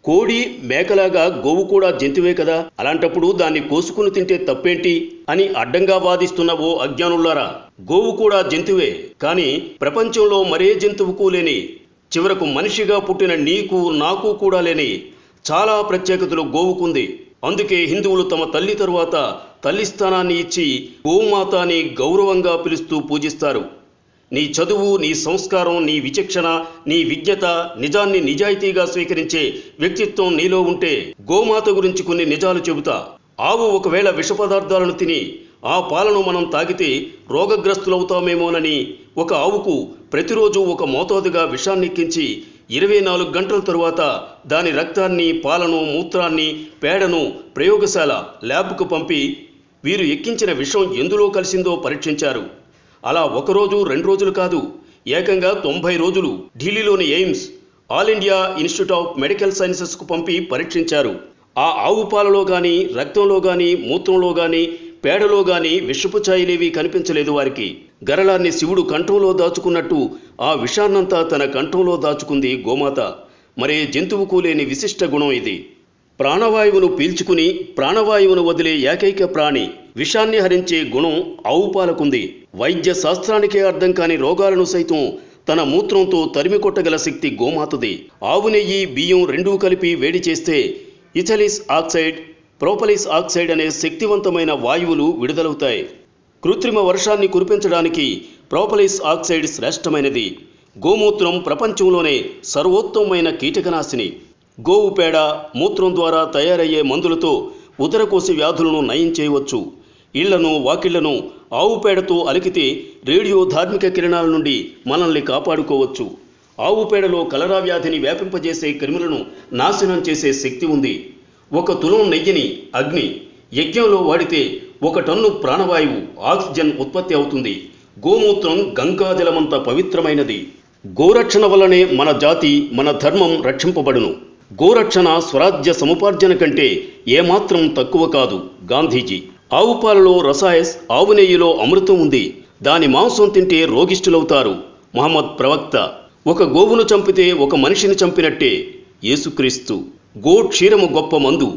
కోడి మేకలాగా గోవు కూడా జంతువే కదా, అలాంటప్పుడు దాన్ని కోసుకుని తింటే తప్పేంటి అని అడ్డంగా వాదిస్తున్న ఓ అజ్ఞానులారా, గోవు కూడా జంతువే, కానీ ప్రపంచంలో మరే జంతువుకు లేని, చివరకు మనిషిగా పుట్టిన నీకు నాకు కూడా లేని చాలా ప్రత్యేకతలు గోవుకుంది. అందుకే హిందువులు తమ తల్లి తరువాత తల్లి స్థానాన్ని ఇచ్చి గోమాత అని గౌరవంగా పిలుస్తూ పూజిస్తారు. నీ చదువు, నీ సంస్కారం, నీ విచక్షణ, నీ విజ్ఞత, నిజాన్ని నిజాయితీగా స్వీకరించే వ్యక్తిత్వం నీలో ఉంటే గోమాత గురించి కొన్ని నిజాలు చెబుతా. ఆవు ఒకవేళ విష పదార్థాలను తిని ఆ పాలను మనం తాగితే రోగగ్రస్తులవుతామేమోనని ఒక ఆవుకు ప్రతిరోజు ఒక మోతాదుగా విషాన్నెక్కించి 24 గంటల తరువాత దాని రక్తాన్ని, పాలను, మూత్రాన్ని, పేడను ప్రయోగశాల ల్యాబ్కు పంపి వీరు ఎక్కించిన విషం ఎందులో కలిసిందో పరీక్షించారు. అలా ఒకరోజు 2 రోజులు కాదు, ఏకంగా 90 రోజులు ఢిల్లీలోని ఎయిమ్స్, ఆల్ ఇండియా ఇన్స్టిట్యూట్ ఆఫ్ మెడికల్ సైన్సెస్కు పంపి పరీక్షించారు. ఆ ఆవు పాలలో కానీ, రక్తంలో కానీ, మూత్రంలో కానీ, పేడలో కానీ విషపు ఛాయలేవి కనిపించలేదు వారికి. గరళాన్ని శివుడు కంఠంలో దాచుకున్నట్టు ఆ విషాన్నంతా తన కంఠంలో దాచుకుంది గోమాత. మరే జంతువుకు లేని విశిష్ట గుణం ఇది. ప్రాణవాయువును పీల్చుకుని ప్రాణవాయువును వదిలే ఏకైక ప్రాణి. విషాన్ని హరించే గుణం ఆవు పాలకుంది. వైద్య శాస్త్రానికే అర్థం కాని రోగాలను సైతం తన మూత్రంతో తరిమి కొట్టగల శక్తి గోమాతది. ఆవు నెయ్యి, బియ్యం రెండూ కలిపి వేడి చేస్తే ఇథలిస్ ఆక్సైడ్, ప్రోపలిస్ ఆక్సైడ్ అనే శక్తివంతమైన వాయువులు విడుదలవుతాయి. కృత్రిమ వర్షాన్ని కురిపించడానికి ప్రోపలిస్ ఆక్సైడ్ శ్రేష్టమైనది. గోమూత్రం ప్రపంచంలోనే సర్వోత్తమమైన కీటకనాశిని. గోవు పేడ, మూత్రం ద్వారా తయారయ్యే మందులతో ఉదరకోశ వ్యాధులను నయం చేయవచ్చు. ఇళ్లను, వాకిళ్లను ఆవు పేడతో అలికితే రేడియో ధార్మిక కిరణాల నుండి మనల్ని కాపాడుకోవచ్చు. ఆవు పేడలో కలరా వ్యాధిని వ్యాపింపజేసే క్రిములను నాశనం చేసే శక్తి ఉంది. 1 తులం నెయ్యిని అగ్ని యజ్ఞంలో వాడితే 1 టన్ను ప్రాణవాయువు, ఆక్సిజన్ ఉత్పత్తి అవుతుంది. గోమూత్రం గంగాజలమంత పవిత్రమైనది. గోరక్షణ వల్లనే మన జాతి, మన ధర్మం రక్షింపబడును. గోరక్షణ స్వరాజ్య సముపార్జన కంటే ఏమాత్రం తక్కువ కాదు. గాంధీజీ. ఆవు పాలలో రసాయస్, ఆవు నెయ్యిలో అమృతం ఉంది. దాని మాంసం తింటే రోగిష్ఠులవుతారు. మహమ్మద్ ప్రవక్త. 1 గోవును చంపితే 1 మనిషిని చంపినట్టే. యేసుక్రీస్తు. గో క్షీరము గొప్ప మందు,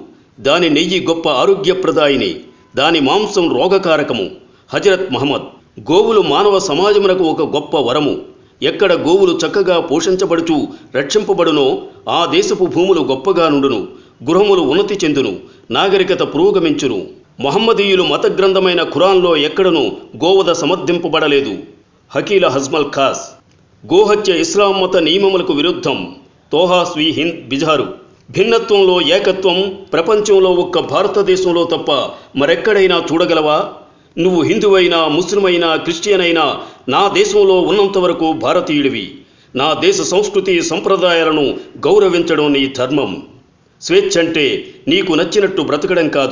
దాని నెయ్యి గొప్ప ఆరోగ్యప్రదాయిని, దాని మాంసం రోగకారకము. హజరత్ మహమ్మద్. గోవులు మానవ సమాజమునకు ఒక గొప్ప వరము. ఎక్కడ గోవులు చక్కగా పోషించబడుచు రక్షింపబడునో ఆ దేశపు భూములు గొప్పగా నుండును, గృహములు ఉన్నతి చెందును, నాగరికత పురోగమించును. మొహమ్మదీయులు మత గ్రంథమైన ఖురాన్లో ఎక్కడనూ గోవధ సమర్థింపబడలేదు. హకీల హజ్మల్ ఖాస్. గోహత్య ఇస్లాం మత నియమములకు విరుద్ధం. తోహాస్వి హింద్ బిజారు. భిన్నత్వంలో ఏకత్వం ప్రపంచంలో ఒక్క భారతదేశంలో తప్ప మరెక్కడైనా చూడగలవా? నువ్వు హిందువైనా, ముస్లిమైనా, క్రిస్టియన్ అయినా నా దేశంలో ఉన్నంత వరకు భారతీయుడివి. నా దేశ సంస్కృతి సంప్రదాయాలను గౌరవించడం నీ ధర్మం. స్వేచ్ఛ అంటే నీకు నచ్చినట్టు బ్రతకడం కాదు.